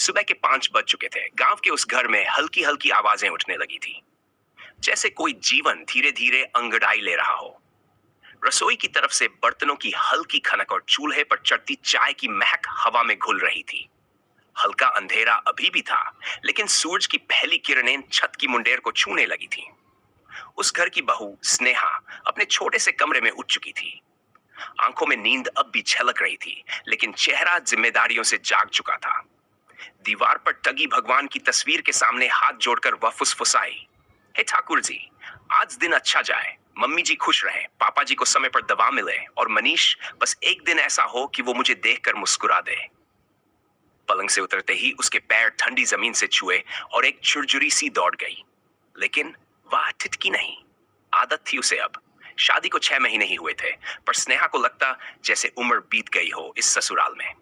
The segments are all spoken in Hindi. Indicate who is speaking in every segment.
Speaker 1: सुबह के 5 बज चुके थे। गांव के उस घर में हल्की हल्की आवाजें उठने लगी थी, जैसे कोई जीवन धीरे धीरे अंगड़ाई ले रहा हो। रसोई की तरफ से बर्तनों की हल्की खनक और चूल्हे पर चढ़ती चाय की महक हवा में घुल रही थी। हल्का अंधेरा अभी भी था, लेकिन सूरज की पहली किरणें छत की मुंडेर को छूने लगी थीं। उस घर की बहू स्नेहा अपने छोटे से कमरे में उठ चुकी थी। आंखों में नींद अब भी झलक रही थी, लेकिन चेहरा जिम्मेदारियों से जाग चुका था। दीवार पर टंगी भगवान की तस्वीर के सामने हाथ जोड़कर वह फुसफुसाई, हे ठाकुर जी, आज दिन अच्छा जाए, मम्मी जी खुश रहें, पापा जी को समय पर दवा मिले और मनीष बस एक दिन ऐसा हो कि वो मुझे देखकर मुस्कुरा दे। पलंग से उतरते ही उसके पैर ठंडी जमीन से छुए और एक छुरछुरी सी दौड़ गई, लेकिन वह ठिठकी नहीं। आदत थी उसे अब। शादी को 6 महीने ही हुए थे, पर स्नेहा को लगता जैसे उम्र बीत गई हो इस ससुराल में।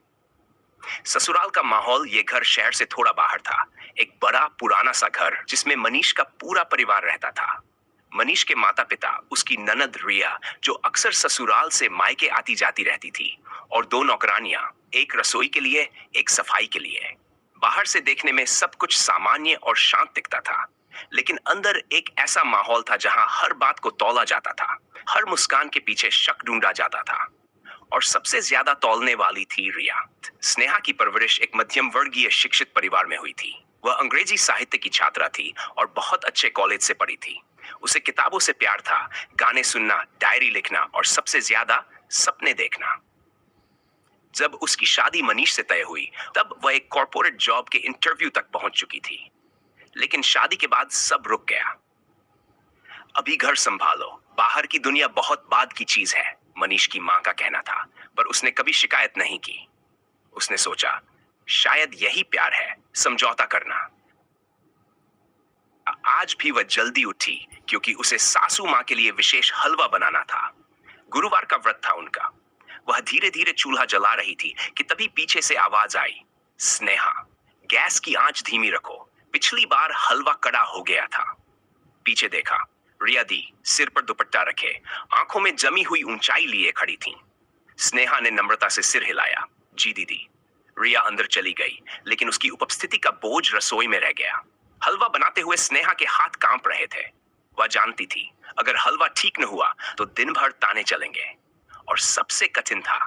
Speaker 1: ससुराल का माहौल, ये घर शहर से थोड़ा बाहर था। एक बड़ा पुराना सा घर जिसमें मनीष का पूरा परिवार रहता था। मनीष के माता पिता, उसकी ननद रिया जो अक्सर ससुराल से मायके आती जाती रहती थी, और 2 नौकरानियां, एक रसोई के लिए, एक सफाई के लिए। बाहर से देखने में सब कुछ सामान्य और शांत दिखता था, लेकिन अंदर एक ऐसा माहौल था जहां हर बात को तौला जाता था, हर मुस्कान के पीछे शक ढूंढा जाता था। और सबसे ज्यादा तौलने वाली थी रिया। स्नेहा की परवरिश एक मध्यम वर्गीय शिक्षित परिवार में हुई थी। वह अंग्रेजी साहित्य की छात्रा थी और बहुत अच्छे कॉलेज से पढ़ी थी। उसे किताबों से प्यार था, गाने सुनना, डायरी लिखना और सबसे ज्यादा सपने देखना। जब उसकी शादी मनीष से तय हुई, तब वह एक कॉर्पोरेट जॉब के इंटरव्यू तक पहुंच चुकी थी। लेकिन शादी के बाद सब रुक गया। अभी घर संभालो, बाहर की दुनिया बहुत बाद की चीज है, मनीष की मां का कहना था, पर उसने कभी शिकायत नहीं की। उसने सोचा, शायद यही प्यार है, समझौता करना। आज भी वह जल्दी उठी, क्योंकि उसे सासू मां के लिए विशेष हलवा बनाना था। गुरुवार का व्रत था उनका। वह धीरे धीरे चूल्हा जला रही थी कि तभी पीछे से आवाज आई, स्नेहा, गैस की आंच धीमी रखो, पिछली बार हलवा कड़ा हो गया था। पीछे देखा, रिया दी सिर पर दुपट्टा रखे, आंखों में जमी हुई ऊंचाई लिए खड़ी थी। स्नेहा ने नम्रता से सिर हिलाया, जी दीदी। रिया अंदर चली गई, लेकिन उसकी उपस्थिति का बोझ रसोई में रह गया। हलवा बनाते हुए स्नेहा के हाथ कांप रहे थे। वह जानती थी, अगर हलवा ठीक न हुआ तो दिन भर ताने चलेंगे। और सबसे कठिन था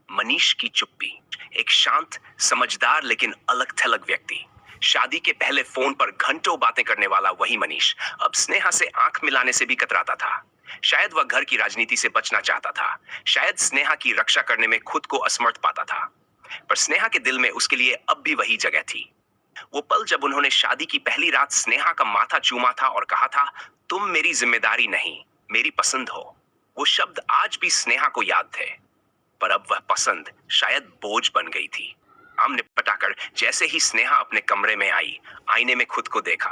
Speaker 1: मनीष की चुप्पी। एक शांत, समझदार लेकिन अलग थलग व्यक्ति। शादी के पहले फोन पर घंटों बातें करने वाला वही मनीष अब स्नेहा से आंख मिलाने से भी कतराता था। शायद वह घर की राजनीति से बचना चाहता था, शायद स्नेहा की रक्षा करने में खुद को असमर्थ पाता था। पर स्नेहा के दिल में उसके लिए अब भी वही जगह थी। वो पल जब उन्होंने शादी की पहली रात स्नेहा का माथा चूमा था और कहा था, तुम मेरी जिम्मेदारी नहीं, मेरी पसंद हो। वो शब्द आज भी स्नेहा को याद थे, पर अब वह पसंद शायद बोझ बन गई थी। आम निपटाकर जैसे ही स्नेहा अपने कमरे में आई, आईने में खुद को देखा।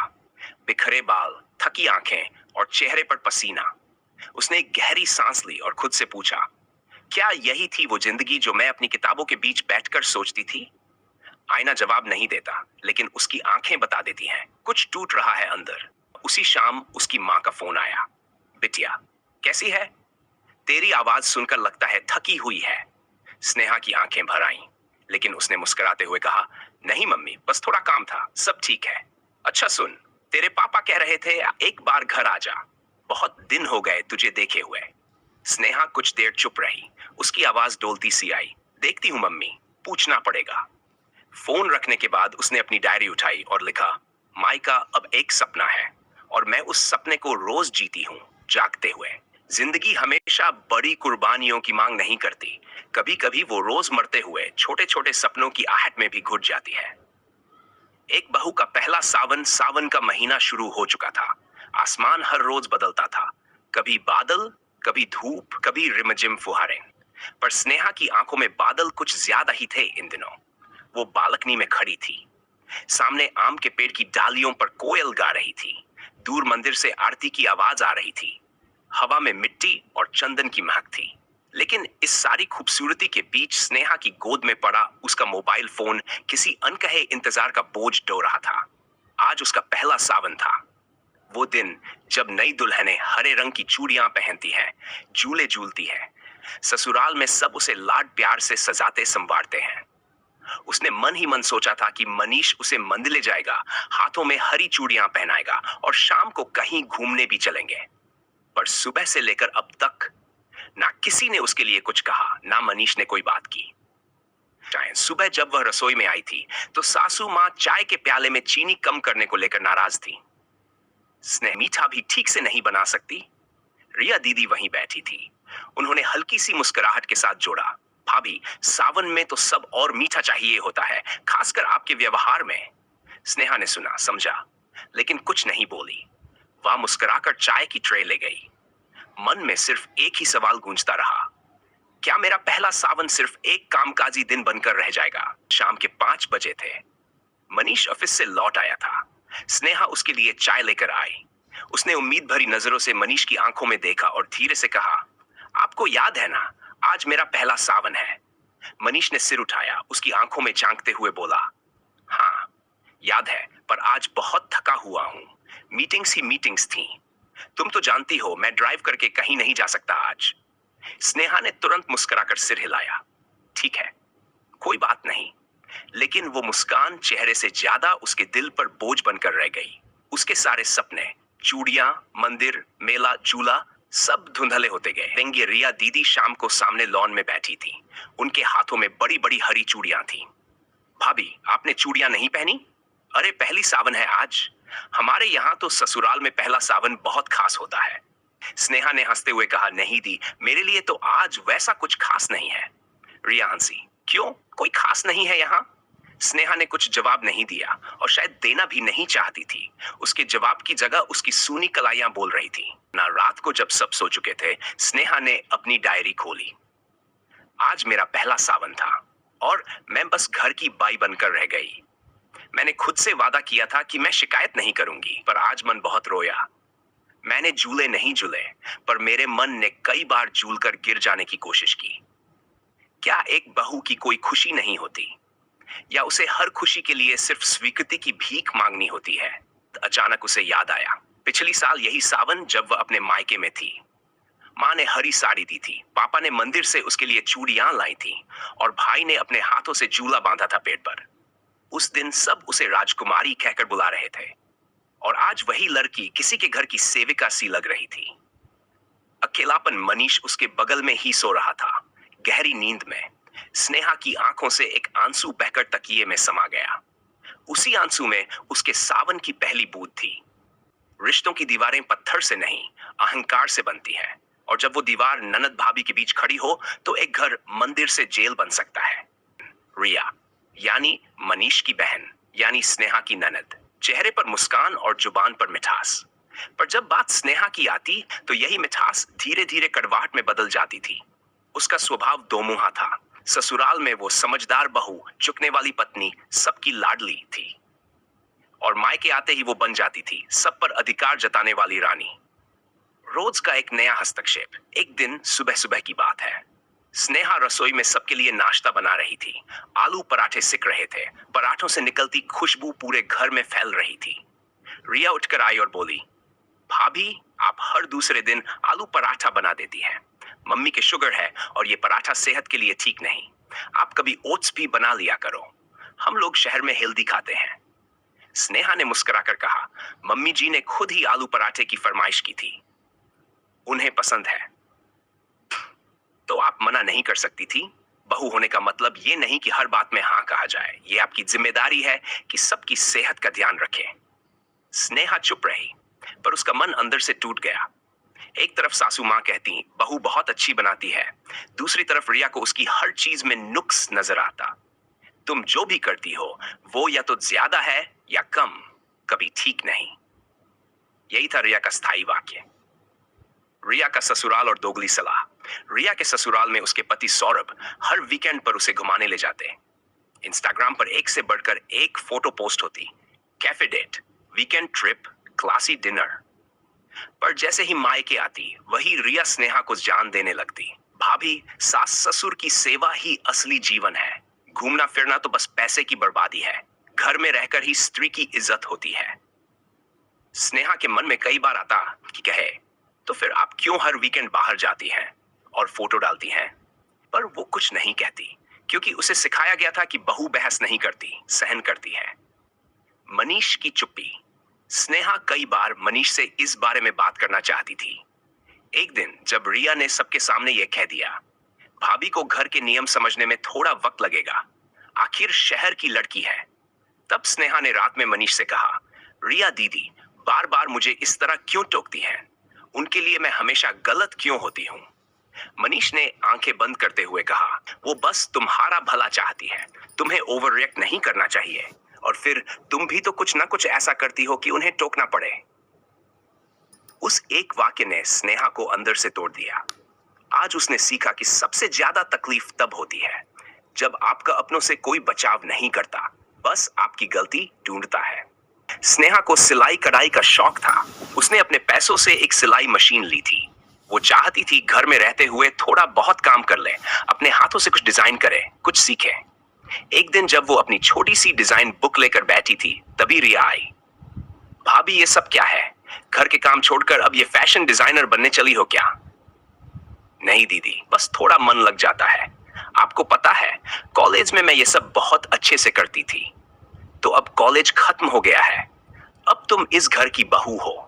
Speaker 1: बिखरे बाल, थकी आंखें और चेहरे पर पसीना। उसने एक गहरी सांस ली और खुद से पूछा, क्या यही थी वो जिंदगी जो मैं अपनी किताबों के बीच बैठकर सोचती थी? आईना जवाब नहीं देता, लेकिन उसकी आंखें बता देती हैं, कुछ टूट रहा है अंदर। उसी शाम उसकी मां का फोन आया, बिटिया कैसी है? तेरी आवाज सुनकर लगता है थकी हुई है। स्नेहा की आंखें भर आईं, लेकिन उसने मुस्कुराते हुए कहा, नहीं मम्मी, बस थोड़ा काम था, सब ठीक है। अच्छा सुन, तेरे पापा कह रहे थे एक बार घर आ जा, बहुत दिन हो गए तुझे देखे हुए। स्नेहा कुछ देर चुप रही, उसकी आवाज डोलती सी आई, देखती हूँ मम्मी, पूछना पड़ेगा। फोन रखने के बाद उसने अपनी डायरी उठाई और लिखा, माइका अब एक सपना है और मैं उस सपने को रोज जीती हूँ, जागते हुए। जिंदगी हमेशा बड़ी कुर्बानियों की मांग नहीं करती, कभी कभी वो रोज मरते हुए छोटे छोटे सपनों की आहट में भी घुट जाती है। एक बहू का पहला सावन, सावन का महीना शुरू हो चुका था। आसमान हर रोज बदलता था, कभी बादल, कभी धूप, कभी रिमझिम फुहारें। पर स्नेहा की आंखों में बादल कुछ ज्यादा ही थे इन दिनों। वो बालकनी में खड़ी थी। सामने आम के पेड़ की डालियों पर कोयल गा रही थी। दूर मंदिर से आरती की आवाज आ रही थी। हवा में मिट्टी और चंदन की महक थी। लेकिन इस सारी खूबसूरती के बीच स्नेहा की गोद में पड़ा उसका मोबाइल फोन किसी अनकहे इंतजार का बोझ ढो रहा था। आज उसका पहला सावन था। वो दिन जब नई दुल्हनें हरे रंग की चूड़ियां पहनती हैं, झूले झूलती हैं। ससुराल में सब उसे लाड प्यार से सजाते संवारते हैं। उसने मन ही मन सोचा था कि मनीष उसे मंदिर ले जाएगा, हाथों में हरी चूड़ियां पहनाएगा और शाम को कहीं घूमने भी चलेंगे। पर सुबह से लेकर अब तक ना किसी ने उसके लिए कुछ कहा, ना मनीष ने कोई बात की। सुबह जब वह रसोई में आई थी तो सासू माँ चाय के प्याले में चीनी कम करने को लेकर नाराज थी। स्नेह मीठा भी ठीक से नहीं बना सकती। रिया दीदी वहीं बैठी थी। उन्होंने हल्की सी मुस्कुराहट के साथ जोड़ा, भाभी, सावन में तो सब और मीठा चाहिए होता है, खासकर आपके व्यवहार में। स्नेहा ने सुना, समझा, लेकिन कुछ नहीं बोली। वह मुस्कुराकर चाय की ट्रे ले गई। मन में सिर्फ एक ही सवाल गूंजता रहा, क्या मेरा पहला सावन सिर्फ एक कामकाजी दिन बनकर रह जाएगा? शाम के 5 बजे थे। मनीष ऑफिस से लौट आया था। स्नेहा उसके लिए चाय लेकर आई। उसने उम्मीद भरी नजरों से मनीष की आंखों में देखा और धीरे से कहा, आपको याद है ना, आज मेरा पहला सावन है। मनीष ने सिर उठाया, उसकी आंखों में झांकते हुए बोला, हाँ याद है, पर आज बहुत थका हुआ हूं। मीटिंग्स ही मीटिंग्स थी। तुम तो जानती हो मैं ड्राइव करके कहीं नहीं जा सकता आज। स्नेहा ने तुरंत मुस्कुराकर सिर हिलाया, ठीक है, कोई बात नहीं। लेकिन वो मुस्कान चेहरे से ज्यादा उसके दिल पर बोझ बनकर रह गई। उसके सारे सपने, चूड़ियां, मंदिर, मेला, झूला, सब धुंधले होते गए। व्यंग्य रिया दीदी शाम को सामने लॉन में बैठी थी। उनके हाथों में बड़ी बड़ी हरी चूड़ियां थी। भाभी, आपने चूड़ियां नहीं पहनी? अरे पहली सावन है आज। हमारे यहाँ तो ससुराल में पहला सावन बहुत खास होता है। स्नेहा ने हंसते हुए कहा, नहीं दी, मेरे लिए तो आज वैसा कुछ खास नहीं है। रिया हंसी, क्यों, कोई खास नहीं है यहाँ? स्नेहा ने कुछ जवाब नहीं दिया और शायद देना भी नहीं चाहती थी। उसके जवाब की जगह उसकी सूनी कलाइयां बोल रही थी ना। रात को जब सब सो चुके थे, स्नेहा ने अपनी डायरी खोली। आज मेरा पहला सावन था और मैं बस घर की बाई बनकर रह गई। मैंने खुद से वादा किया था कि मैं शिकायत नहीं करूंगी, पर आज मन बहुत रोया। मैंने झूले नहीं झूले, पर मेरे मन ने कई बार झूल कर गिर जाने की कोशिश की। क्या एक बहू की कोई खुशी नहीं होती, या उसे हर खुशी के लिए सिर्फ स्वीकृति की भीख मांगनी होती है? अचानक उसे याद आया, पिछली साल यही सावन जब वह अपने मायके में थी। माँ ने हरी साड़ी दी थी, पापा ने मंदिर से उसके लिए चूड़ियां लाई थी और भाई ने अपने हाथों से झूला बांधा था पेट पर। उस दिन सब उसे राजकुमारी कहकर बुला रहे थे और आज वही लड़की किसी के घर की सेविका सी लग रही थी। अकेलापन। मनीष उसके बगल में ही सो रहा था, गहरी नींद में। स्नेहा की आंखों से एक आंसू बहकर तकिए में समा गया। उसी आंसू में उसके सावन की पहली बूंद थी। रिश्तों की दीवारें पत्थर से नहीं, अहंकार से बनती है, और जब वो दीवार ननद भाभी के बीच खड़ी हो तो एक घर मंदिर से जेल बन सकता है। रिया, यानी मनीष की बहन, यानी स्नेहा की ननद, चेहरे पर मुस्कान और जुबान पर मिठास। पर जब बात स्नेहा की आती तो यही मिठास धीरे धीरे कड़वाहट में बदल जाती थी। उसका स्वभाव दोमुहा था। ससुराल में वो समझदार बहू, चुकने वाली पत्नी, सबकी लाडली थी, और मायके आते ही वो बन जाती थी सब पर अधिकार जताने वाली रानी। रोज का एक नया हस्तक्षेप। एक दिन सुबह सुबह की बात है। स्नेहा रसोई में सबके लिए नाश्ता बना रही थी। आलू पराठे सिक रहे थे। पराठों से निकलती खुशबू पूरे घर में फैल रही थी। रिया उठकर आई और बोली, भाभी, आप हर दूसरे दिन आलू पराठा बना देती हैं। मम्मी के शुगर है और ये पराठा सेहत के लिए ठीक नहीं। आप कभी ओट्स भी बना लिया करो, हम लोग शहर में हेल्दी खाते हैं। स्नेहा ने मुस्कुराकर कहा, मम्मी जी ने खुद ही आलू पराठे की फरमाइश की थी, उन्हें पसंद है, तो आप मना नहीं कर सकती थी। बहू होने का मतलब ये नहीं कि हर बात में हाँ कहा जाए। ये आपकी जिम्मेदारी है कि सबकी सेहत का ध्यान रखें। स्नेहा चुप रही, पर उसका मन अंदर से टूट गया। एक तरफ सासू माँ कहती, बहू बहुत अच्छी बनाती है, दूसरी तरफ रिया को उसकी हर चीज में नुक्स नजर आता। तुम जो भी करती हो वो या तो ज्यादा है या कम, कभी ठीक नहीं। यही था रिया का स्थायी वाक्य। रिया का ससुराल और दोगली सलाह। रिया के ससुराल में उसके पति सौरभ हर वीकेंड पर उसे घुमाने ले जाते। इंस्टाग्राम पर एक से बढ़कर एक फोटो पोस्ट होती, cafe date, weekend trip, classy dinner. पर जैसे ही मायके आती, वही रिया स्नेहा को जान देने लगती। भाभी, सास ससुर की सेवा ही असली जीवन है। घूमना फिरना तो बस पैसे की बर्बादी है। घर में रहकर ही स्त्री की इज्जत होती है। स्नेहा के मन में कई बार आता कि कहे, तो फिर आप क्यों हर वीकेंड बाहर जाती हैं और फोटो डालती हैं? पर वो कुछ नहीं कहती, क्योंकि उसे सिखाया गया था कि बहू बहस नहीं करती, सहन करती है। मनीष की चुप्पी। स्नेहा कई बार मनीष से इस बारे में बात करना चाहती थी। एक दिन जब रिया ने सबके सामने यह कह दिया, भाभी को घर के नियम समझने में थोड़ा वक्त लगेगा, आखिर शहर की लड़की है, तब स्नेहा ने रात में मनीष से कहा, रिया दीदी बार बार मुझे इस तरह क्यों टोकती हैं? उनके लिए मैं हमेशा गलत क्यों होती हूँ? मनीष ने आंखें बंद करते हुए कहा, वो बस तुम्हारा भला चाहती है, तुम्हें ओवर रिएक्ट नहीं करना चाहिए, और फिर तुम भी तो कुछ ना कुछ ऐसा करती हो कि उन्हें टोकना पड़े। उस एक वाक्य ने स्नेहा को अंदर से तोड़ दिया। आज उसने सीखा कि सबसे ज्यादा तकलीफ तब होती है जब आपका अपनों से कोई बचाव नहीं करता, बस आपकी गलती ढूंढता है। स्नेहा को सिलाई कढ़ाई का शौक था। उसने अपने पैसों से एक सिलाई मशीन ली थी। वो चाहती थी घर में रहते हुए थोड़ा बहुत काम कर ले, अपने हाथों से कुछ डिजाइन करे, कुछ सीखे। एक दिन जब वो अपनी छोटी सी डिजाइन बुक लेकर बैठी थी, तभी रिया आई। भाभी ये सब क्या है? घर के काम छोड़कर अब ये फैशन डिजाइनर बनने चली हो क्या? नहीं दीदी, बस थोड़ा मन लग जाता है। आपको पता है, कॉलेज में मैं ये सब बहुत अच्छे से करती थी, तो अब कॉलेज खत्म हो गया है। अब तुम इस घर की बहू हो।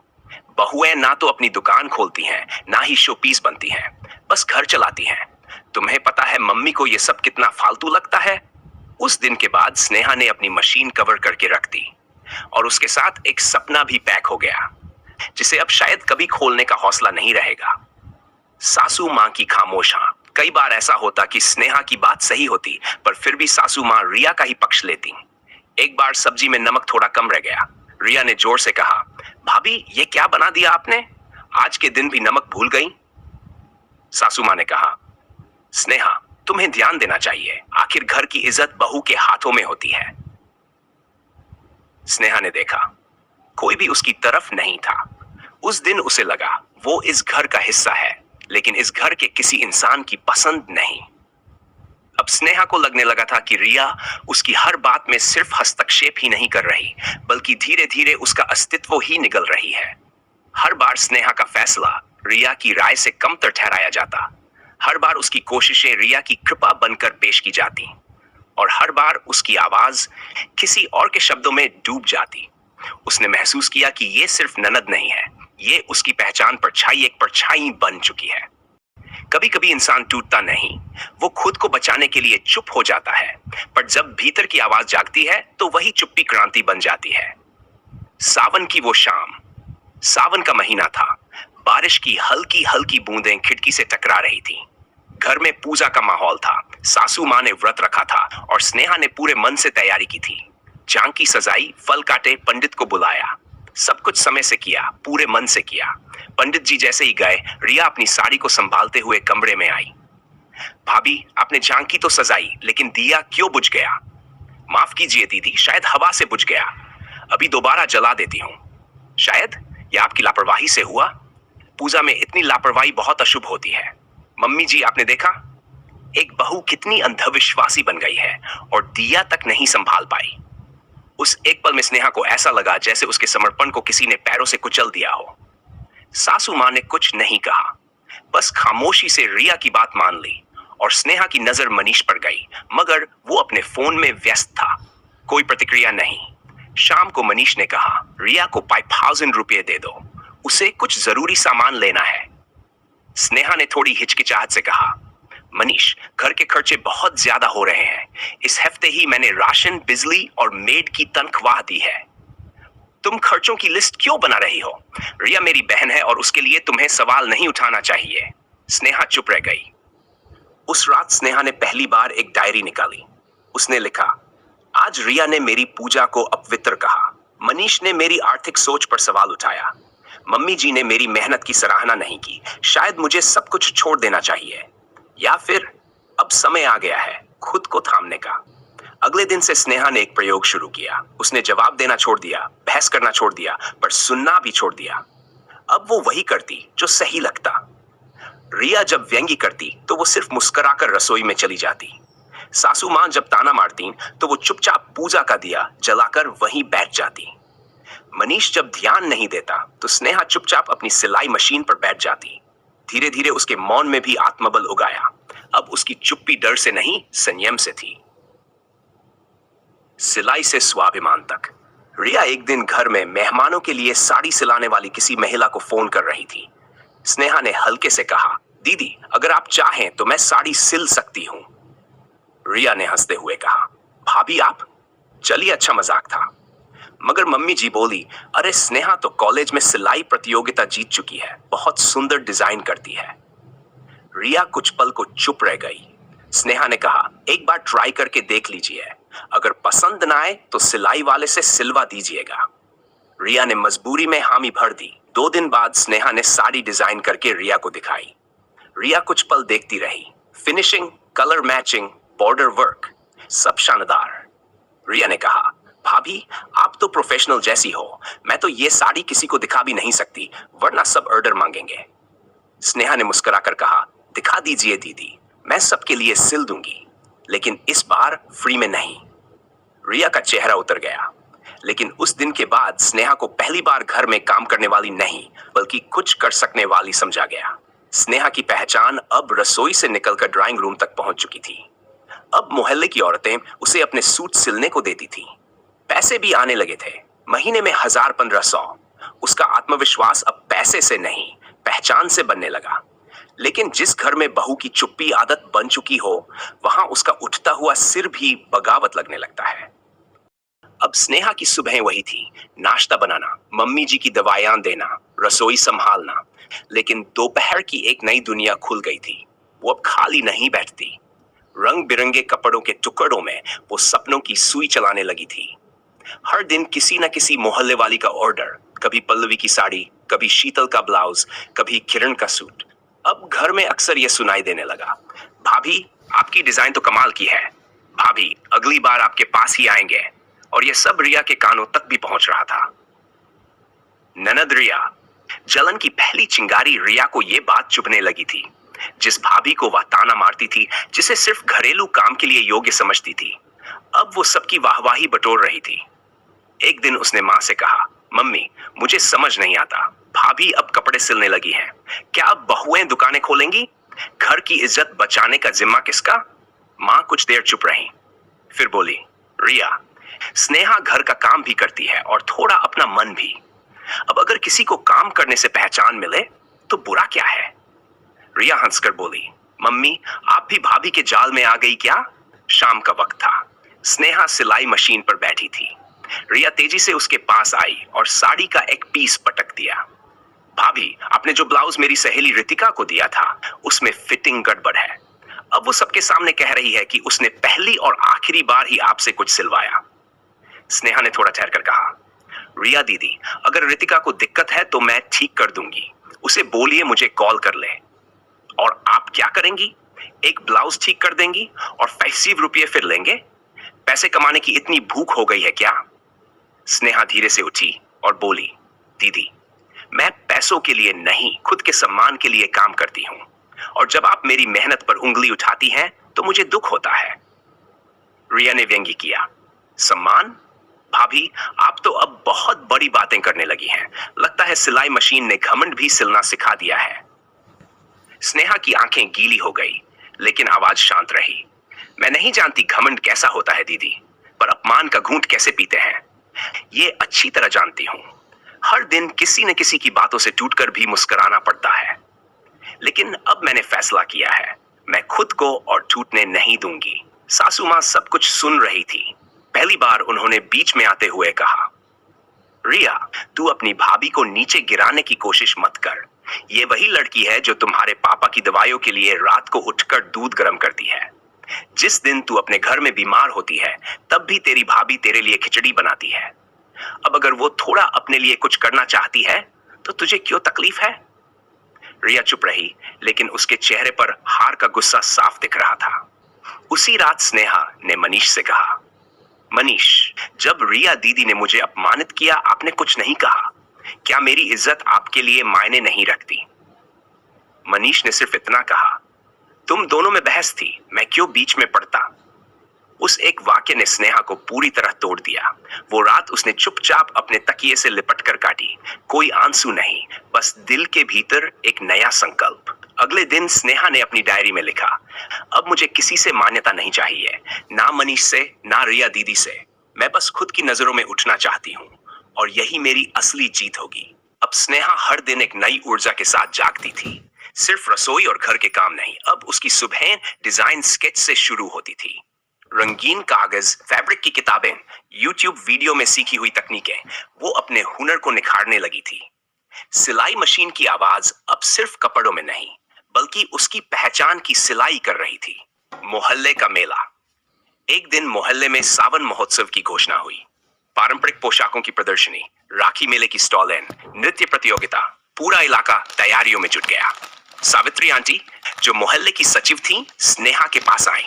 Speaker 1: बहुएं ना तो अपनी दुकान खोलती हैं, ना ही शोपीस बनती हैं, बस घर चलाती हैं। तुम्हें पता है मम्मी को ये सब कितना फालतू लगता है? उस दिन के बाद स्नेहा ने अपनी मशीन कवर करके रख दी, और उसके साथ एक सपना भी पैक हो गया, जिसे अब शायद कभी खोलने का हौसला नहीं रहेगा। सासू माँ की खामोश हाँ। कई बार ऐसा होता कि स्नेहा की बात सही होती, पर फिर भी सासू माँ रिया का ही पक्ष लेती। एक बार सब्जी में नमक थोड़ा कम रह गया। रिया ने जोर से कहा, भाभी ये क्या बना दिया आपने? आज के दिन भी नमक भूल गई। सासू माँ ने कहा, स्नेहा तुम्हें ध्यान देना चाहिए, आखिर घर की इज्जत बहू के हाथों में होती है। स्नेहा ने देखा, कोई भी उसकी तरफ नहीं था। उस दिन उसे लगा वो इस घर का हिस्सा है, लेकिन इस घर के किसी इंसान की पसंद नहीं। अब स्नेहा को लगने लगा था कि रिया उसकी हर बात में सिर्फ हस्तक्षेप ही नहीं कर रही, बल्कि धीरे धीरे उसका अस्तित्व ही निगल रही है। हर बार स्नेहा का फैसला रिया की राय से कमतर ठहराया जाता। हर बार उसकी कोशिशें रिया की कृपा बनकर पेश की जाती, और हर बार उसकी आवाज किसी और के शब्दों में डूब जाती। उसने महसूस किया कि ये सिर्फ ननद नहीं है, ये उसकी पहचान परछाई एक परछाई बन चुकी है। कभी कभी इंसान टूटता नहीं, वो खुद को बचाने के लिए चुप हो जाता है, पर जब भीतर की आवाज जागती है तो वही चुप्पी क्रांति बन जाती है। सावन की वो शाम, सावन का महीना था। बारिश की हल्की हल्की बूंदें खिड़की से टकरा रही थी। घर में पूजा का माहौल था। सासू माँ ने व्रत रखा था और स्नेहा ने पूरे मन से तैयारी की थी। झांकी सजाई, फल काटे, पंडित को बुलाया। सब कुछ समय से किया, पूरे मन से किया। पंडित जी जैसे ही गए, रिया अपनी साड़ी को संभालते हुए कमरे में आई। भाभी आपने झांकी तो सजाई, लेकिन दिया क्यों बुझ गया? माफ कीजिए दीदी, शायद हवा से बुझ गया। अभी दोबारा जला देती हूँ। शायद यह आपकी लापरवाही से हुआ। पूजा में इतनी लापरवाही बहुत अशुभ होती है। मम्मी जी आपने देखा, एक बहू कितनी अंधविश्वासी बन गई है और दिया तक नहीं संभाल पाई। उस एक पल में स्नेहा को ऐसा लगा जैसे उसके समर्पण को किसी ने पैरों से कुचल दिया हो। सासू माँ ने कुछ नहीं कहा, बस खामोशी से रिया की बात मान ली, और स्नेहा की नजर मनीष पर गई, मगर वो अपने फोन में व्यस्त था। कोई प्रतिक्रिया नहीं। शाम को मनीष ने कहा, रिया को 5,000 रुपये दे दो, उसे कुछ जरूरी सामान लेना है। स्नेहा ने थोड़ी हिचकिचाहट से कहा, मनीष घर के खर्चे बहुत ज्यादा हो रहे हैं। इस हफ्ते ही मैंने राशन, बिजली और मेड की तनख्वाह दी है। तुम खर्चों की लिस्ट क्यों बना रही हो? रिया मेरी बहन है और उसके लिए तुम्हें सवाल नहीं उठाना चाहिए। स्नेहा चुप रह गई। उस रात स्नेहा ने पहली बार एक डायरी निकाली। उसने लिखा, आज रिया ने मेरी पूजा को अपवित्र कहा। मनीष ने मेरी आर्थिक सोच पर सवाल उठाया। मम्मी जी ने मेरी मेहनत की सराहना नहीं की। शायद मुझे सब कुछ छोड़ देना चाहिए, या फिर अब समय आ गया है खुद को थामने का। अगले दिन से स्नेहा ने एक प्रयोग शुरू किया। उसने जवाब देना छोड़ दिया, बहस करना छोड़ दिया, पर सुनना भी छोड़ दिया। अब वो वही करती जो सही लगता। रिया जब व्यंग्य करती तो वो सिर्फ मुस्कुराकर रसोई में चली जाती। सासू माँ जब ताना मारती तो वो चुपचाप पूजा का दिया जलाकर वहीं बैठ जाती। मनीष जब ध्यान नहीं देता तो स्नेहा चुपचाप अपनी सिलाई मशीन पर बैठ जाती। धीरे धीरे उसके मौन में भी आत्मबल उगाया। अब उसकी चुप्पी डर से नहीं, संयम से थी। सिलाई से स्वाभिमान तक। रिया एक दिन घर में मेहमानों के लिए साड़ी सिलाने वाली किसी महिला को फोन कर रही थी। स्नेहा ने हल्के से कहा, दीदी अगर आप चाहें तो मैं साड़ी सिल सकती हूं। रिया ने हंसते हुए कहा, भाभी आप? चलिए अच्छा मजाक था। मगर मम्मी जी बोली, अरे स्नेहा तो कॉलेज में सिलाई प्रतियोगिता जीत चुकी है, बहुत सुंदर डिजाइन करती है। रिया कुछ पल को चुप रह गई। स्नेहा ने कहा, एक बार ट्राई करके देख लीजिए, अगर पसंद ना आए तो सिलाई वाले से सिलवा दीजिएगा। रिया ने मजबूरी में हामी भर दी। 2 दिन बाद स्नेहा ने साड़ी डिजाइन करके रिया को दिखाई। रिया कुछ पल देखती रही। Finishing, colour matching, border work, सब शानदार। रिया ने कहा, भाभी आप तो प्रोफेशनल जैसी हो, मैं तो ये साड़ी किसी को दिखा भी नहीं सकती, वरना सब ऑर्डर मांगेंगे। स्नेहा ने मुस्कुराकर कहा, दिखा दीजिए दीदी, मैं सबके लिए सिल दूंगी, लेकिन इस बार फ्री में नहीं। रिया का चेहरा उतर गया। लेकिन उस दिन के बाद स्नेहा को पहली बार घर में काम करने वाली नहीं, बल्कि कुछ कर सकने वाली समझा गया। स्नेहा की पहचान अब रसोई से निकलकर ड्राइंग रूम तक पहुंच चुकी थी। अब मोहल्ले की औरतें उसे अपने सूट सिलने को देती थी। पैसे भी आने लगे थे, महीने में 1000-1500। उसका आत्मविश्वास अब पैसे से नहीं, पहचान से बनने लगा। लेकिन जिस घर में बहू की चुप्पी आदत बन चुकी हो, वहां उसका उठता हुआ सिर भी बगावत लगने लगता है। अब स्नेहा की सुबह वही थी, नाश्ता बनाना, मम्मी जी की दवाइयां देना, रसोई संभालना। लेकिन दोपहर की एक नई दुनिया खुल गई थी। वो अब खाली नहीं बैठती। रंग बिरंगे कपड़ों के टुकड़ों में वो सपनों की सुई चलाने लगी थी। हर दिन किसी न किसी मोहल्ले वाली का ऑर्डर, कभी पल्लवी की साड़ी, कभी शीतल का ब्लाउज, कभी किरण का सूट। अब घर में अक्सर यह सुनाई देने लगा, भाभी आपकी डिजाइन तो कमाल की है, भाभी अगली बार आपके पास ही आएंगे। और यह सब रिया के कानों तक भी पहुंच रहा था। ननद रिया। जलन की पहली चिंगारी रिया को यह बात चुभने लगी थी। जिस भाभी को वह ताना मारती थी, जिसे सिर्फ घरेलू काम के लिए योग्य समझती थी, अब वो सबकी वाहवाही बटोर रही थी। एक दिन उसने माँ से कहा, मम्मी मुझे समझ नहीं आता, भाभी अब कपड़े सिलने लगी हैं, क्या अब बहुएं दुकानें खोलेंगी? घर की इज्जत बचाने का जिम्मा किसका? माँ कुछ देर चुप रही, फिर बोली, रिया स्नेहा घर का काम भी करती है और थोड़ा अपना मन भी। अब अगर किसी को काम करने से पहचान मिले तो बुरा क्या है? रिया हंसकर बोली, मम्मी आप भी भाभी के जाल में आ गई क्या? शाम का वक्त था। स्नेहा सिलाई मशीन पर बैठी थी। रिया तेजी से उसके पास आई और साड़ी का एक पीस पटक दिया। भाभी आपने जो ब्लाउज मेरी सहेली रितिका को दिया था, उसमें फिटिंग गड़बड़ है। अब वो सबके सामने कह रही है कि उसने पहली और आखिरी बार ही आपसे कुछ सिलवाया। स्नेहा ने थोड़ा ठहर कर कहा, रिया दीदी अगर रितिका को दिक्कत है तो मैं ठीक कर दूंगी, उसे बोलिए मुझे कॉल कर ले। और आप क्या करेंगी? एक ब्लाउज ठीक कर देंगी और 85 रुपये फिर लेंगे? पैसे कमाने की इतनी भूख हो गई है क्या? स्नेहा धीरे से उठी और बोली, दीदी मैं पैसों के लिए नहीं, खुद के सम्मान के लिए काम करती हूं, और जब आप मेरी मेहनत पर उंगली उठाती हैं तो मुझे दुख होता है। रिया ने व्यंग्य किया, सम्मान? भाभी आप तो अब बहुत बड़ी बातें करने लगी हैं, लगता है सिलाई मशीन ने घमंड भी सिलना सिखा दिया है। स्नेहा की आंखें गीली हो गई, लेकिन आवाज शांत रही। मैं नहीं जानती घमंड कैसा होता है दीदी, पर अपमान का घूंट कैसे पीते हैं ये अच्छी तरह जानती हूं। हर दिन किसी न किसी की बातों से टूटकर भी मुस्कुराना पड़ता है, लेकिन अब मैंने फैसला किया है, मैं खुद को और टूटने नहीं दूंगी। सासू मां सब कुछ सुन रही थी। पहली बार उन्होंने बीच में आते हुए कहा, रिया तू अपनी भाभी को नीचे गिराने की कोशिश मत कर। ये वही लड़की है जो तुम्हारे पापा की दवाइयों के लिए रात को उठकर दूध गर्म करती है। जिस दिन तू अपने घर में बीमार होती है, तब भी तेरी भाभी तेरे लिए खिचड़ी बनाती है। अब अगर वो थोड़ा अपने लिए कुछ करना चाहती है तो तुझे क्यों तकलीफ है? रिया चुप रही, लेकिन उसके चेहरे पर हार का गुस्सा साफ दिख रहा था। उसी रात स्नेहा ने मनीष से कहा, मनीष जब रिया दीदी ने मुझे अपमानित किया आपने कुछ नहीं कहा, क्या मेरी इज्जत आपके लिए मायने नहीं रखती? मनीष ने सिर्फ इतना कहा, तुम दोनों में बहस थी, मैं क्यों बीच में पड़ता? उस एक वाक्य ने स्नेहा को पूरी तरह तोड़ दिया। वो रात उसने चुपचाप अपने तकिए से लिपट कर काटी, कोई आंसू नहीं, बस दिल के भीतर एक नया संकल्प। अगले दिन स्नेहा ने अपनी डायरी में लिखा, अब मुझे किसी से मान्यता नहीं चाहिए, ना मनीष से, ना रिया दीदी से। मैं बस खुद की नजरों में उठना चाहती हूँ और यही मेरी असली जीत होगी। अब स्नेहा हर दिन एक नई ऊर्जा के साथ जागती थी। सिर्फ रसोई और घर के काम नहीं, अब उसकी सुबह डिजाइन स्केच से शुरू होती थी। रंगीन कागज, फैब्रिक की किताबें, यूट्यूब वीडियो में सीखी हुई तकनीकें, वो अपने हुनर को निखारने लगी थी। सिलाई मशीन की आवाज अब सिर्फ कपड़ों में नहीं, बल्कि उसकी पहचान की सिलाई कर रही थी। मोहल्ले का मेला। एक दिन मोहल्ले में सावन महोत्सव की घोषणा हुई। पारंपरिक पोशाकों की प्रदर्शनी, राखी मेले की स्टॉलें, नृत्य प्रतियोगिता, पूरा इलाका तैयारियों में जुट गया। सावित्री आंटी, जो मोहल्ले की सचिव थी, स्नेहा के पास आई।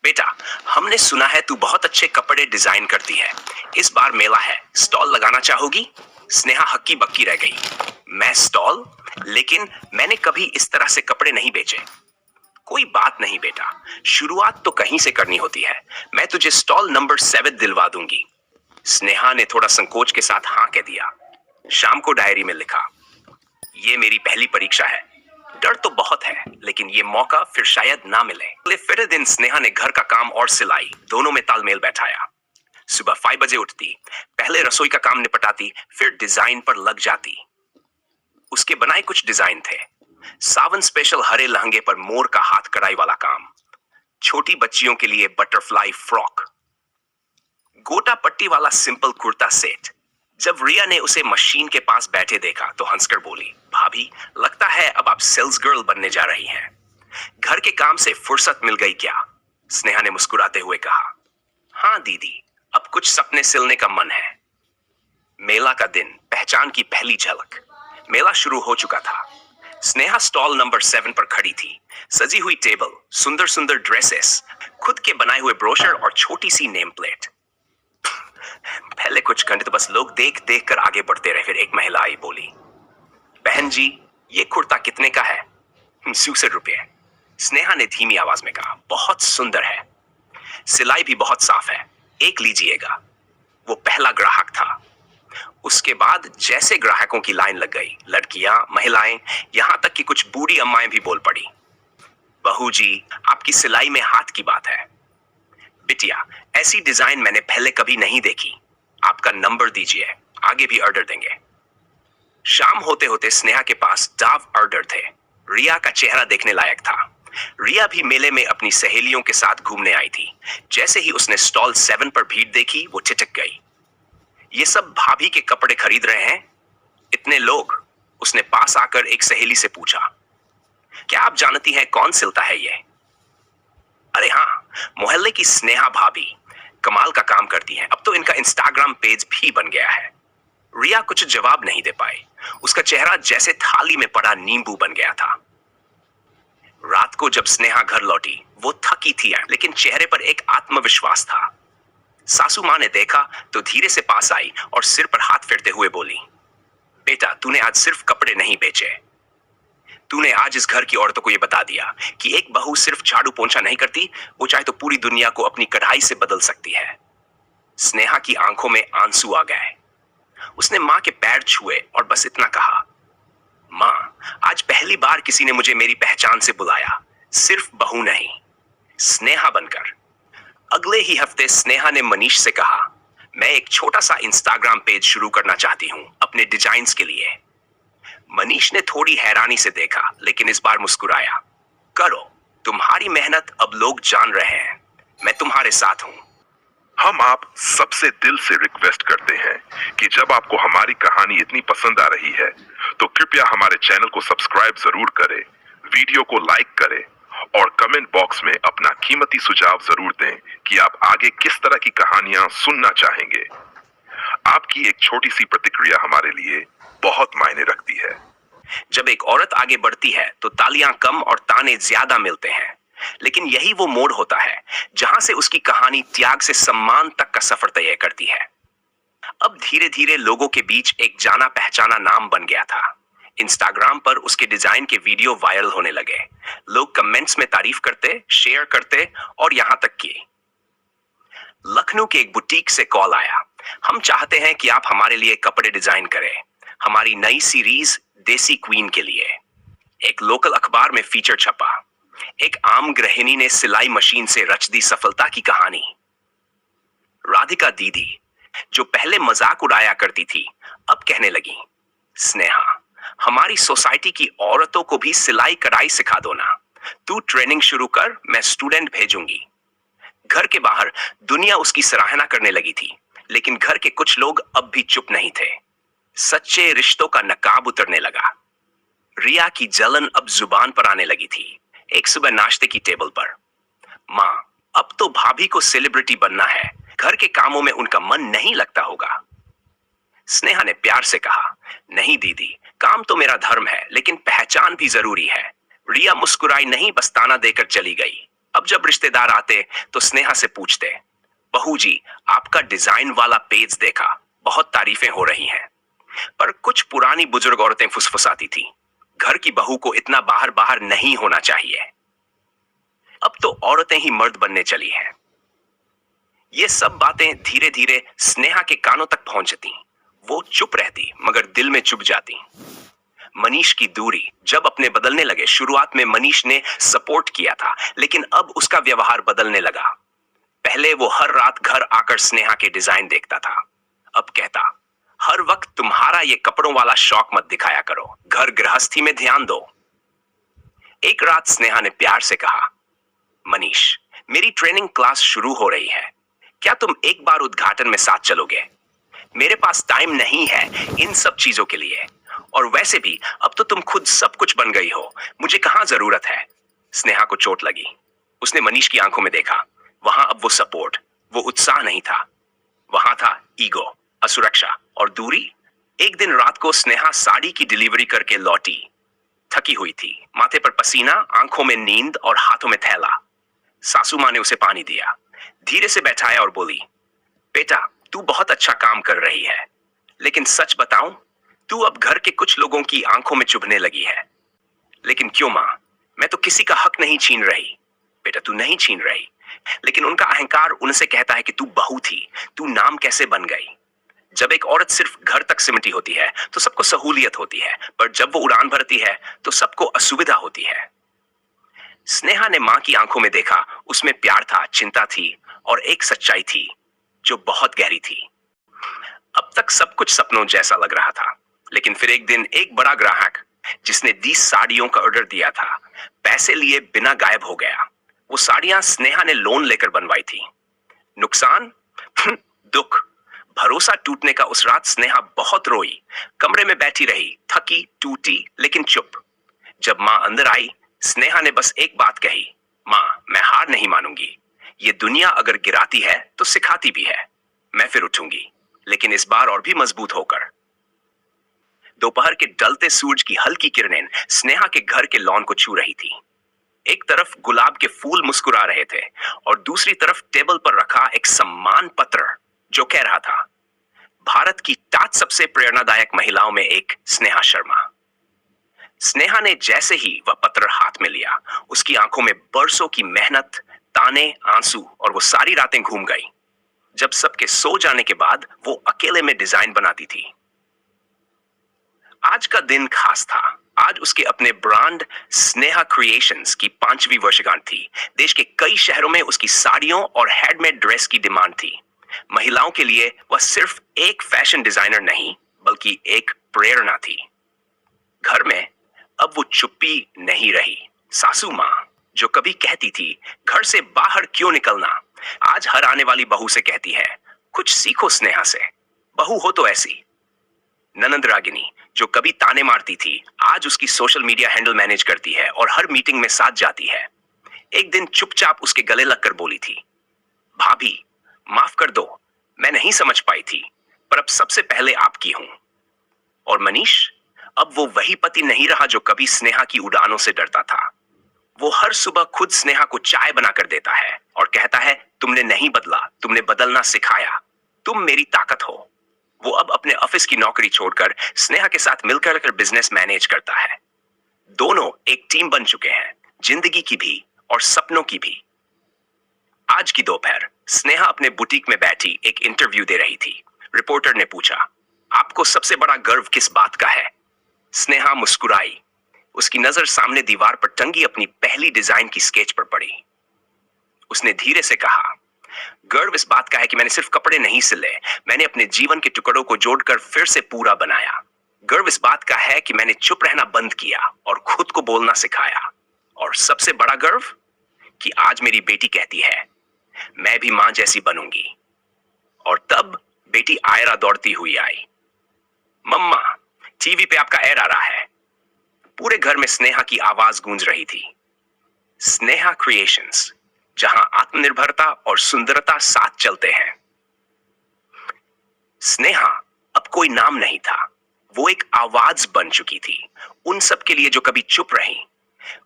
Speaker 1: बेटा, हमने सुना है तू बहुत अच्छे कपड़े डिजाइन करती है। इस बार मेला है, स्टॉल लगाना चाहोगी? स्नेहा हक्की बक्की रह गई। मैं स्टॉल? लेकिन मैंने कभी इस तरह से कपड़े नहीं बेचे। कोई बात नहीं बेटा, शुरुआत तो कहीं से करनी होती है। मैं तुझे स्टॉल नंबर 7 दिलवा दूंगी। स्नेहा ने थोड़ा संकोच के साथ हाँ कह दिया। शाम को डायरी में लिखा, ये मेरी पहली परीक्षा है। डर तो बहुत है, लेकिन ये मौका फिर शायद ना मिले। अगले फिर दिन स्नेहा ने घर का काम और सिलाई दोनों में तालमेल बैठाया। सुबह 5 बजे उठती, पहले रसोई का काम निपटाती, फिर डिजाइन पर लग जाती। उसके बनाए कुछ डिजाइन थे। सावन स्पेशल हरे लहंगे पर मोर का हाथ कढ़ाई वाला काम, छोटी बच्चियों के लिए बटरफ्लाई फ्रॉक, गोटा पट्टी वाला सिंपल कुर्ता सेट। जब रिया ने उसे मशीन के पास बैठे देखा तो हंसकर बोली, भाभी, लगता है अब आप सेल्स गर्ल बनने जा रही हैं। घर के काम से फुर्सत मिल गई क्या? स्नेहा ने मुस्कुराते हुए कहा। हाँ दीदी, अब कुछ सपने सिलने का मन है। मेला का दिन, पहचान की पहली झलक। मेला शुरू हो चुका था। स्नेहा स्टॉल नंबर 7 पर खड़ी थी। सजी हुई टेबल, सुंदर सुंदर ड्रेसेस, खुद के बनाए हुए ब्रोशर और छोटी सी नेम प्लेट। पहले कुछ घंटे तो बस लोग देख देख कर आगे बढ़ते रहे। फिर एक महिला आई, बोली, बहन जी, ये कुर्ता कितने का है? 67 रुपये। स्नेहा ने धीमी आवाज में कहा, बहुत सुंदर है, सिलाई भी बहुत साफ है, एक लीजिएगा। वो पहला ग्राहक था। उसके बाद जैसे ग्राहकों की लाइन लग गई, लड़कियां, महिलाएं, यहां तक कि कुछ बूढ़ी अम्माएं भी बोल पड़ी। बहू जी, आपकी सिलाई में हाथ की बात है। बिटिया, ऐसी डिजाइन मैंने पहले कभी नहीं देखी। आपका नंबर दीजिए, आगे भी ऑर्डर देंगे। शाम होते होते स्नेहा के पास डाव ऑर्डर थे। रिया का चेहरा देखने लायक था। रिया भी मेले में अपनी सहेलियों के साथ घूमने आई थी। जैसे ही उसने स्टॉल 7 पर भीड़ देखी, वो ठिठक गई। ये सब भाभी के कपड़े खरीद रहे हैं? इतने लोग? उसने पास आकर एक सहेली से पूछा, क्या आप जानती हैं कौन सिलता है ये? अरे हाँ, मोहल्ले की स्नेहा भाभी, कमाल का काम करती हैं। अब तो इनका इंस्टाग्राम पेज भी बन गया है। रिया कुछ जवाब नहीं दे पाई। उसका चेहरा जैसे थाली में पड़ा नींबू बन गया था। रात को जब स्नेहा घर लौटी, वो थकी थी, लेकिन चेहरे पर एक आत्मविश्वास था। सासू मां ने देखा तो धीरे से पास आई और सिर पर हाथ फेरते हुए बोली, बेटा, तूने आज सिर्फ कपड़े नहीं बेचे, तूने आज इस घर की औरतों को यह बता दिया कि एक बहू सिर्फ झाड़ू पोंछा नहीं करती, वो चाहे तो पूरी दुनिया को अपनी कढ़ाई से बदल सकती है। स्नेहा की आंखों में आंसू आ गए। उसने मां के पैर छुए और बस इतना कहा, मां, आज पहली बार किसी ने मुझे मेरी पहचान से बुलाया, सिर्फ बहू नहीं, स्नेहा बनकर। अगले ही हफ्ते स्नेहा ने मनीष से कहा, मैं एक छोटा सा इंस्टाग्राम पेज शुरू करना चाहती हूं अपने डिजाइन्स के लिए। मनीष ने थोड़ी हैरानी से देखा, लेकिन इस बार मुस्कुराया। करो, तुम्हारी मेहनत अब लोग जान रहे हैं, मैं तुम्हारे साथ हूं।
Speaker 2: हम आप सबसे दिल से रिक्वेस्ट करते हैं कि जब आपको हमारी कहानी इतनी पसंद आ रही है तो कृपया हमारे चैनल को सब्सक्राइब जरूर करें, वीडियो को लाइक करें और कमेंट बॉक्स में अपना कीमती सुझाव जरूर दें कि आप आगे किस तरह की कहानियां सुनना चाहेंगे। आपकी एक छोटी सी प्रतिक्रिया हमारे लिए बहुत मायने रखती है।
Speaker 1: जब एक औरत आगे बढ़ती है तो तालियां कम और ताने ज्यादा मिलते हैं, लेकिन यही वो मोड़ होता है जहां से उसकी कहानी त्याग से सम्मान तक का सफर तय करती है। अब धीरे धीरे लोगों के बीच एक जाना पहचाना नाम बन गया था। इंस्टाग्राम पर उसके डिजाइन के वीडियो वायरल होने लगे। लोग कमेंट्स में तारीफ करते, शेयर करते और यहां तक कि लखनऊ के एक बुटीक से कॉल आया, हम चाहते हैं कि आप हमारे लिए कपड़े डिजाइन करें, हमारी नई सीरीज देसी क्वीन के लिए। एक लोकल अखबार में फीचर छपा, एक आम गृहिणी ने सिलाई मशीन से रच दी सफलता की कहानी। राधिका दीदी, जो पहले मजाक उड़ाया करती थी, अब कहने लगी, स्नेहा, हमारी सोसाइटी की औरतों को भी सिलाई कढ़ाई सिखा दो ना। तू ट्रेनिंग शुरू कर, मैं स्टूडेंट भेजूंगी। घर के बाहर दुनिया उसकी सराहना करने लगी थी, लेकिन घर के कुछ लोग अब भी चुप नहीं थे। सच्चे रिश्तों का नकाब उतरने लगा। रिया की जलन अब जुबान पर आने लगी थी। एक सुबह नाश्ते की टेबल पर, माँ, अब तो भाभी को सेलिब्रिटी बनना है, घर के कामों में उनका मन नहीं लगता होगा। स्नेहा ने प्यार से कहा, नहीं दीदी, काम तो मेरा धर्म है, लेकिन पहचान भी जरूरी है। रिया मुस्कुराई नहीं, बस ताना देकर चली गई। अब जब रिश्तेदार आते तो स्नेहा से पूछते, बहू जी, आपका डिजाइन वाला पेज देखा, बहुत तारीफें हो रही हैं। पर कुछ पुरानी बुजुर्ग औरतें फुसफुसाती थी, घर की बहू को इतना बाहर बाहर नहीं होना चाहिए। अब तो औरतें ही मर्द बनने चली हैं। ये सब बातें धीरे धीरे स्नेहा के कानों तक पहुंचती। वो चुप रहती, मगर दिल में चुभ जाती। मनीष की दूरी जब अपने बदलने लगे। शुरुआत में मनीष ने सपोर्ट किया था, लेकिन अब उसका व्यवहार बदलने लगा। पहले वो हर रात घर आकर स्नेहा के डिजाइन देखता था, अब कहता, हर वक्त तुम्हारा ये कपड़ों वाला शौक मत दिखाया करो, घर गृहस्थी में ध्यान दो। एक रात स्नेहा ने प्यार से कहा, मनीष, मेरी ट्रेनिंग क्लास शुरू हो रही है, क्या तुम एक बार उद्घाटन में साथ चलोगे? मेरे पास टाइम नहीं है इन सब चीजों के लिए, और वैसे भी अब तो तुम खुद सब कुछ बन गई हो, मुझे कहां जरूरत है। स्नेहा को चोट लगी। उसने मनीष की आंखों में देखा। वहां अब वो सपोर्ट, वो उत्साह नहीं था, वहां था ईगो, असुरक्षा और दूरी। एक दिन रात को स्नेहा साड़ी की डिलीवरी करके लौटी। थकी हुई थी, माथे पर पसीना, आंखों में नींद और हाथों में थैला। सासू माँ ने उसे पानी दिया, धीरे से बैठाया और बोली, बेटा, तू बहुत अच्छा काम कर रही है, लेकिन सच बताऊं, तू अब घर के कुछ लोगों की आंखों में चुभने लगी है। लेकिन क्यों माँ? मैं तो किसी का हक नहीं छीन रही। बेटा, तू नहीं छीन रही, लेकिन उनका अहंकार उनसे कहता है कि तू बहू थी, तू नाम कैसे बन गई। जब एक औरत सिर्फ घर तक सिमटी होती है तो सबको सहूलियत होती है, पर जब वो उड़ान भरती है तो सबको असुविधा होती है। स्नेहा ने मां की आंखों में देखा, उसमें प्यार था, चिंता थी और एक सच्चाई थी जो बहुत गहरी थी। अब तक सब कुछ सपनों जैसा लग रहा था, लेकिन फिर एक दिन एक बड़ा ग्राहक, जिसने 20 साड़ियों का ऑर्डर दिया था, पैसे लिए बिना गायब हो गया। वो साड़ियां स्नेहा ने लोन लेकर बनवाई थी। नुकसान? दुख, भरोसा टूटने का। उस रात स्नेहा बहुत रोई, कमरे में बैठी रही, थकी, टूटी, लेकिन चुप। जब मां अंदर आई, स्नेहा ने बस एक बात कही, मां, मैं हार नहीं मानूंगी। ये दुनिया अगर गिराती है तो सिखाती भी है। मैं फिर उठूंगी, लेकिन इस बार और भी मजबूत होकर। दोपहर के ढलते सूरज की हल्की किरणें स्नेहा के घर के लॉन को छू रही थी। एक तरफ गुलाब के फूल मुस्कुरा रहे थे और दूसरी तरफ टेबल पर रखा एक सम्मान पत्र जो कह रहा था, भारत की 5 सबसे प्रेरणादायक महिलाओं में एक स्नेहा शर्मा। स्नेहा ने जैसे ही वह पत्र हाथ में लिया, उसकी आंखों में बरसों की मेहनत, ताने, आंसू और वो सारी रातें घूम गई जब सबके सो जाने के बाद वो अकेले में डिजाइन बनाती थी। आज का दिन खास था। आज उसके अपने ब्रांड स्नेहा क्रिएशंस की 5वीं वर्षगांठ थी। देश के कई शहरों में उसकी साड़ियों और हैंडमेड ड्रेस की डिमांड थी। महिलाओं के लिए वह सिर्फ एक फैशन डिजाइनर नहीं, बल्कि एक प्रेरणा थी। घर में अब वो चुप्पी नहीं रही। सासू माँ, जो कभी कहती थी घर से बाहर क्यों निकलना, आज हर आने वाली बहू से कहती है, कुछ सीखो स्नेहा से, बहू हो तो ऐसी। ननंद रागिनी, जो कभी ताने मारती थी, आज उसकी सोशल मीडिया हैंडल मैनेज करती है और हर मीटिंग में साथ जाती है। एक दिन चुपचाप उसके गले लगकर बोली थी, भाभी, माफ कर दो, मैं नहीं समझ पाई थी, पर अब सबसे पहले आपकी हूं। और मनीष, अब वो वही पति नहीं रहा जो कभी स्नेहा की उड़ानों से डरता था। वो हर सुबह खुद स्नेहा को चाय बनाकर देता है और कहता है, तुमने नहीं बदला, तुमने बदलना सिखाया, तुम मेरी ताकत हो। वो अब अपने ऑफिस की नौकरी छोड़कर स्नेहा के साथ मिलकर बिजनेस मैनेज करता है। दोनों एक टीम बन चुके हैं, जिंदगी की भी और सपनों की भी। आज की दोपहर स्नेहा अपने बुटीक में बैठी एक इंटरव्यू दे रही थी। रिपोर्टर ने पूछा, आपको सबसे बड़ा गर्व किस बात का है? स्नेहा मुस्कुराई, उसकी नजर सामने दीवार पर टंगी अपनी पहली डिजाइन की स्केच पर पड़ी। उसने धीरे से कहा, गर्व इस बात का है कि मैंने सिर्फ कपड़े नहीं सिले, मैंने अपने जीवन के टुकड़ों को जोड़कर फिर से पूरा बनाया। गर्व इस बात का है कि मैंने चुप रहना बंद किया और खुद को बोलना सिखाया। और सबसे बड़ा गर्व कि आज मेरी बेटी कहती है, मैं भी मां जैसी बनूंगी। और तब बेटी आयरा दौड़ती हुई आई। मम्मा, टीवी पे आपका ऐड आ रहा है। पूरे घर में स्नेहा की आवाज गूंज रही थी। स्नेहा क्रिएशंस, जहां आत्मनिर्भरता और सुंदरता साथ चलते हैं। स्नेहा अब कोई नाम नहीं था, वो एक आवाज बन चुकी थी उन सब के लिए जो कभी चुप रही।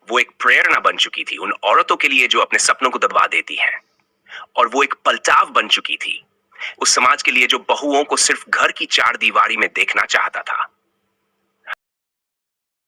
Speaker 1: वो एक प्रेरणा बन चुकी थी उन औरतों के लिए जो अपने सपनों को दबा देती हैं। और वो एक पलटाव बन चुकी थी उस समाज के लिए जो बहुओं को सिर्फ घर की चार दीवारी में देखना चाहता था।